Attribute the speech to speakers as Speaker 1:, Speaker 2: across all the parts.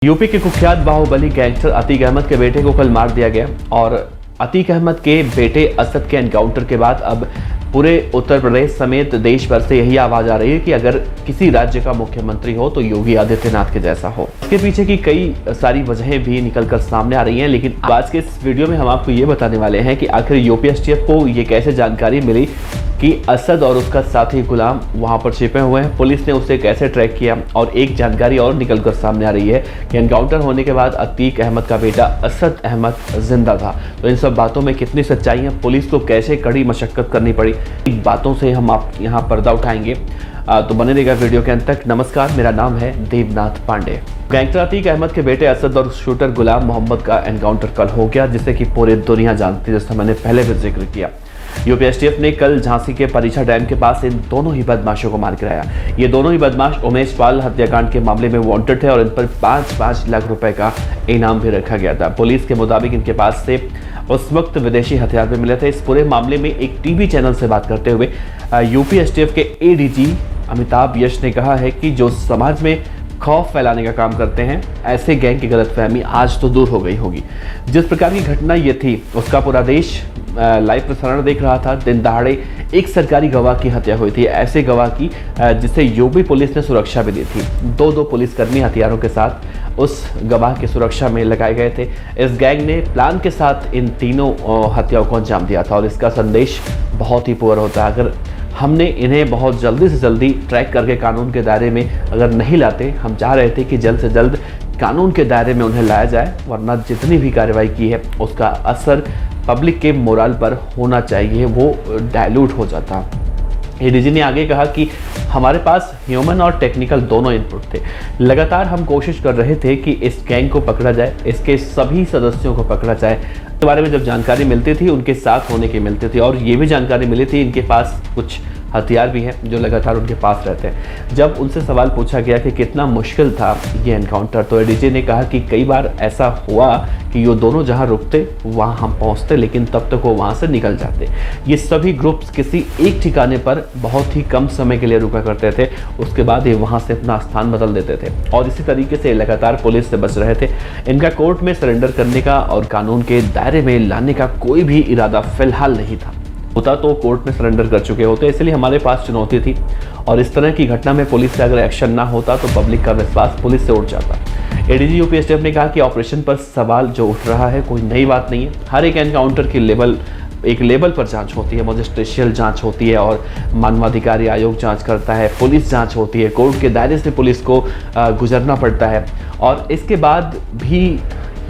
Speaker 1: UP के कुख्यात Baahubali gangster Atiq Ahmad के बेटे को कल मार दिया गया और अतीक अहमद के बेटे असद के एनकाउंटर के बाद अब पूरे उत्तर प्रदेश समेत देश भर से यही आवाज आ रही है कि अगर किसी राज्य का मुख्यमंत्री हो तो योगी आदित्यनाथ के जैसा हो। इसके पीछे की कई सारी वजहें भी निकलकर सामने आ रही हैं, लेकिन आज के इस वीडियो में हम आपको ये बताने वाले हैं कि आखिर यूपी एसटीएफ को ये कैसे जानकारी मिली कि असद और उसका साथी गुलाम वहां पर छिपे हुए हैं, पुलिस ने उसे कैसे ट्रैक किया। और एक जानकारी और निकलकर सामने आ रही है कि एनकाउंटर होने के बाद अतीक अहमद का बेटा असद अहमद जिंदा था। तो इन सब बातों में कितनी सच्चाई है, पुलिस को कैसे कड़ी मशक्कत करनी पड़ी, इन बातों से हम आप यहाँ पर्दा उठाएंगे। तो बने रहेगा वीडियो के अंत तक। नमस्कार, मेरा नाम है देवनाथ पांडे। गैंगस्टर अतीक अहमद के बेटे असद और शूटर गुलाम मोहम्मद का एनकाउंटर कल हो गया, जिसे कि पूरी दुनिया जानती है, जैसा मैंने पहले भी जिक्र किया। यूपी एसटीएफ ने कल झांसी के परीक्षा डैम के पास इन दोनों ही बदमाशों को मार गिराया। ये दोनों ही बदमाश उमेश पाल हत्याकांड के मामले में वांटेड थे और इन पर 5-5 लाख रुपए का इनाम भी रखा गया था। पुलिस के मुताबिक इनके पास से उस वक्त विदेशी हथियार भी मिले थे। इस पूरे मामले में एक टीवी चैनल से बात करते हुए यूपी एसटीएफ के एडीजी अमिताभ यश ने कहा है कि जो समाज में खौफ फैलाने का काम करते हैं, ऐसे गैंग की गलतफहमी आज तो दूर हो गई होगी। जिस प्रकार की घटना ये थी उसका पूरा देश लाइव प्रसारण देख रहा था। दिन दहाड़े एक सरकारी गवाह की हत्या हुई थी, ऐसे गवाह की जिसे यूपी पुलिस ने सुरक्षा भी दी थी। दो पुलिसकर्मी हथियारों के साथ उस गवाह की सुरक्षा में लगाए गए थे। इस गैंग ने प्लान के साथ इन तीनों हत्याओं को अंजाम दिया था और इसका संदेश बहुत ही पुअर होता है। अगर हमने इन्हें बहुत जल्दी से जल्दी ट्रैक करके कानून के दायरे में अगर नहीं लाते, हम चाह रहे थे कि जल्द से जल्द कानून के दायरे में उन्हें लाया जाए, वरना जितनी भी कार्रवाई की है उसका असर पब्लिक के मोरल पर होना चाहिए, वो डायल्यूट हो जाता। एडीजी ने आगे कहा कि हमारे पास ह्यूमन और टेक्निकल दोनों इनपुट थे। लगातार हम कोशिश कर रहे थे कि इस गैंग को पकड़ा जाए, इसके सभी सदस्यों को पकड़ा जाए। इसके बारे में जब जानकारी मिलती थी उनके साथ होने की मिलती थी और ये भी जानकारी मिली थी इनके पास कुछ हथियार भी हैं जो लगातार उनके पास रहते हैं। जब उनसे सवाल पूछा गया कि कितना मुश्किल था ये एनकाउंटर, तो एडीजी ने कहा कि कई बार ऐसा हुआ कि ये दोनों जहां रुकते वहां हम पहुंचते, लेकिन तब तक वो वहां से निकल जाते। ये सभी ग्रुप्स किसी एक ठिकाने पर बहुत ही कम समय के लिए रुका करते थे, उसके बाद ये वहां से अपना स्थान बदल देते थे और इसी तरीके से लगातार पुलिस से बच रहे थे। इनका कोर्ट में सरेंडर करने का और कानून के दायरे में लाने का कोई भी इरादा फिलहाल नहीं था। होता तो कोर्ट में सरेंडर कर चुके होते, इसलिए हमारे पास चुनौती थी और इस तरह की घटना में पुलिस से अगर एक्शन ना होता तो पब्लिक का विश्वास पुलिस से उठ जाता। एडीजी यूपी एसटीएफ ने कहा कि ऑपरेशन पर सवाल जो उठ रहा है कोई नई बात नहीं है। हर एक एनकाउंटर की एक लेवल पर जांच होती है, मजिस्ट्रेशियल जांच होती है और मानवाधिकार आयोग जांच करता है, पुलिस जांच होती है, कोर्ट के दायरे से पुलिस को गुजरना पड़ता है और इसके बाद भी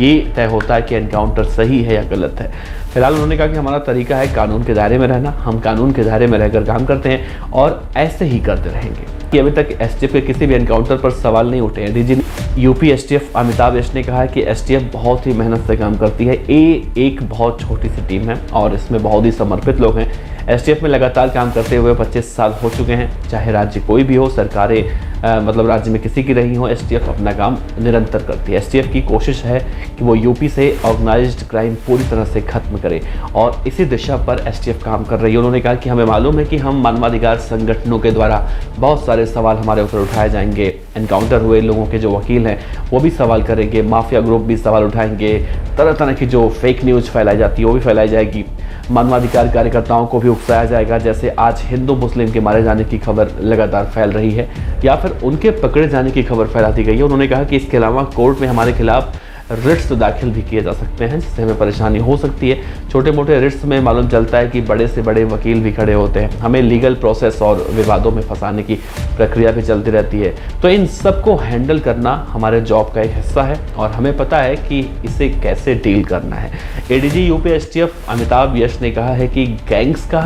Speaker 1: ये तय होता है कि एनकाउंटर सही है या गलत है। फिलहाल उन्होंने कहा कि हमारा तरीका है कानून के दायरे में रहना, हम कानून के दायरे में रहकर काम करते हैं और ऐसे ही करते रहेंगे। कि अभी तक एसटीएफ के किसी भी एनकाउंटर पर सवाल नहीं उठे हैं। डीजी यूपी एसटीएफ अमिताभ यश ने कहा है कि एसटीएफ बहुत ही मेहनत से काम करती है। ये एक बहुत छोटी सी टीम है और इसमें बहुत ही समर्पित लोग हैं। एसटीएफ में लगातार काम करते हुए 25 साल हो चुके हैं। चाहे राज्य कोई भी हो, सरकारें मतलब राज्य में किसी की रही हो, एसटीएफ अपना काम निरंतर करती है। एसटीएफ की कोशिश है कि वो यूपी से ऑर्गेनाइज्ड क्राइम पूरी तरह से खत्म करे और इसी दिशा पर एसटीएफ काम कर रही है। उन्होंने कहा कि हमें मालूम है कि हम मानवाधिकार संगठनों के द्वारा बहुत सारे सवाल हमारे ऊपर उठाए जाएंगे। एनकाउंटर हुए लोगों के जो वकील हैं वो भी सवाल करेंगे, माफिया ग्रुप भी सवाल उठाएंगे, तरह तरह की जो फेक न्यूज़ फैलाई जाती है वो भी फैलाई जाएगी, मानवाधिकार कार्यकर्ताओं को भी उकसाया जाएगा। जैसे आज हिंदू मुस्लिम के मारे जाने की खबर लगातार फैल रही है या फिर उनके पकड़े जाने की खबर फैला दी गई है। उन्होंने कहा कि इसके अलावा कोर्ट में हमारे खिलाफ रिट्स दाखिल भी किए जा सकते हैं, जिससे हमें परेशानी हो सकती है। छोटे मोटे रिट्स में मालूम चलता है कि बड़े से बड़े वकील भी खड़े होते हैं, हमें लीगल प्रोसेस और विवादों में फंसाने की प्रक्रिया भी चलती रहती है। तो इन सबको हैंडल करना हमारे जॉब का एक हिस्सा है और हमें पता है कि इसे कैसे डील करना है। एडीजी यूपी एसटीएफ अमिताभ यश ने कहा है कि गैंग्स का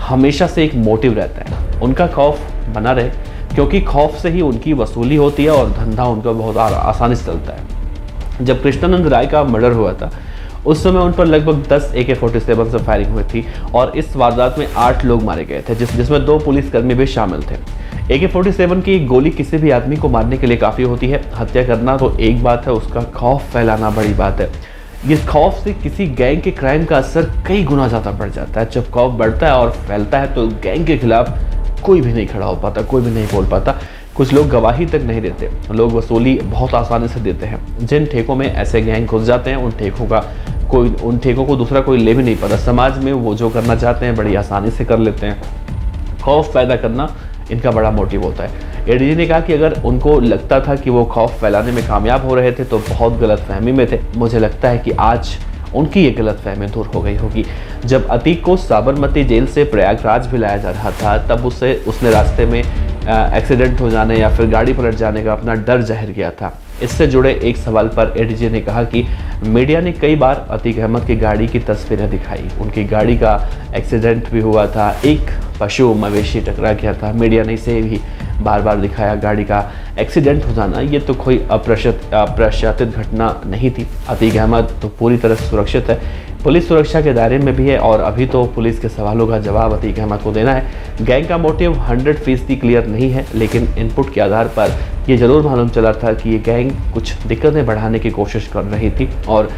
Speaker 1: हमेशा से एक मोटिव रहता है, उनका खौफ बना रहे, क्योंकि खौफ से ही उनकी वसूली होती है और धंधा उनका बहुत आसानी से चलता है। जब कृष्णानंद राय का मर्डर हुआ था उस समय उन पर लगभग 10 AK-47 से फायरिंग हुई थी और इस वारदात में 8 लोग मारे गए थे, जिसमें 2 पुलिसकर्मी भी शामिल थे। AK-47 की एक गोली किसी भी आदमी को मारने के लिए काफ़ी होती है। हत्या करना तो एक बात है, उसका खौफ फैलाना बड़ी बात है। इस खौफ से किसी गैंग के क्राइम का असर कई गुना ज़्यादा बढ़ जाता है। जब खौफ बढ़ता है और फैलता है तो गैंग के खिलाफ कोई भी नहीं खड़ा हो पाता, कोई भी नहीं बोल पाता, कुछ लोग गवाही तक नहीं देते, लोग वसूली बहुत आसानी से देते हैं। जिन ठेकों में ऐसे गैंग घुस जाते हैं उन ठेकों को दूसरा कोई ले भी नहीं पाता। समाज में वो जो करना चाहते हैं बड़ी आसानी से कर लेते हैं। खौफ पैदा करना इनका बड़ा मोटिव होता है। एडीजी ने कहा कि अगर उनको लगता था कि वो खौफ फैलाने में कामयाब हो रहे थे तो बहुत गलतफहमी में थे। मुझे लगता है कि आज उनकी ये गलतफहमी दूर हो गई होगी। जब अतीक को साबरमती जेल से प्रयागराज भी लाया जा रहा था तब उसने रास्ते में एक्सीडेंट हो जाने या फिर गाड़ी पलट जाने का अपना डर जाहिर किया था। इससे जुड़े एक सवाल पर एडीजी ने कहा कि मीडिया ने कई बार अतीक अहमद की गाड़ी की तस्वीरें दिखाई। उनकी गाड़ी का एक्सीडेंट भी हुआ था, एक पशु मवेशी टकरा गया था। मीडिया ने इसे भी बार बार दिखाया। गाड़ी का एक्सीडेंट हो जाना ये तो कोई अप्रत्याशित घटना नहीं थी। अतीक अहमद तो पूरी तरह सुरक्षित है, पुलिस सुरक्षा के दायरे में भी है और अभी तो पुलिस के सवालों का जवाब अतीक अहमद को देना है। गैंग का मोटिव 100% क्लियर नहीं है, लेकिन इनपुट के आधार पर ये जरूर मालूम चला था कि ये गैंग कुछ दिक्कतें बढ़ाने की कोशिश कर रही थी और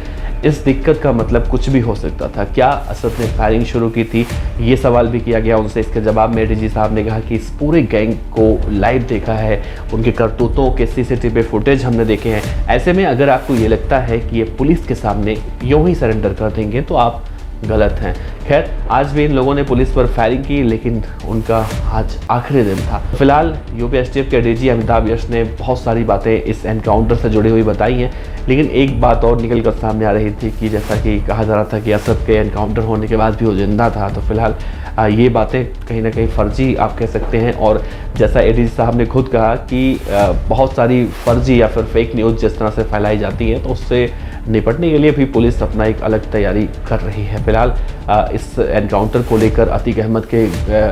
Speaker 1: इस दिक्कत का मतलब कुछ भी हो सकता था। क्या असद ने फायरिंग शुरू की थी, ये सवाल भी किया गया उनसे। इसके जवाब में एडीजी साहब ने कहा कि इस पूरे गैंग को लाइव देखा है, उनके करतूतों के सीसीटीवी फुटेज हमने देखे हैं। ऐसे में अगर आपको ये लगता है कि ये पुलिस के सामने यूं ही सरेंडर कर देंगे तो आप गलत हैं। खैर, आज भी इन लोगों ने पुलिस पर फायरिंग की, लेकिन उनका आज आखिरी दिन था। फिलहाल यूपी एसटीएफ के डीजी अमिताभ यश ने बहुत सारी बातें इस एनकाउंटर से जुड़ी हुई बताई हैं, लेकिन एक बात और निकल कर सामने आ रही थी कि जैसा कि कहा जा रहा था कि असद के एनकाउंटर होने के बाद भी वो जिंदा था। तो फिलहाल ये बातें कहीं ना कहीं फर्जी आप कह सकते हैं। और जैसा एडीजी साहब ने खुद कहा कि बहुत सारी फर्जी या फिर फेक न्यूज़ जिस तरह से फैलाई जाती है तो उससे निपटने के लिए भी पुलिस अपना एक अलग तैयारी कर रही है। फिलहाल इस एनकाउंटर को लेकर अतीक अहमद के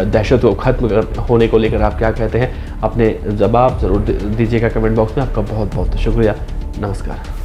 Speaker 1: दहशत को खत्म होने को लेकर आप क्या कहते हैं, अपने जवाब ज़रूर दीजिएगा कमेंट बॉक्स में। आपका बहुत बहुत शुक्रिया। नमस्कार।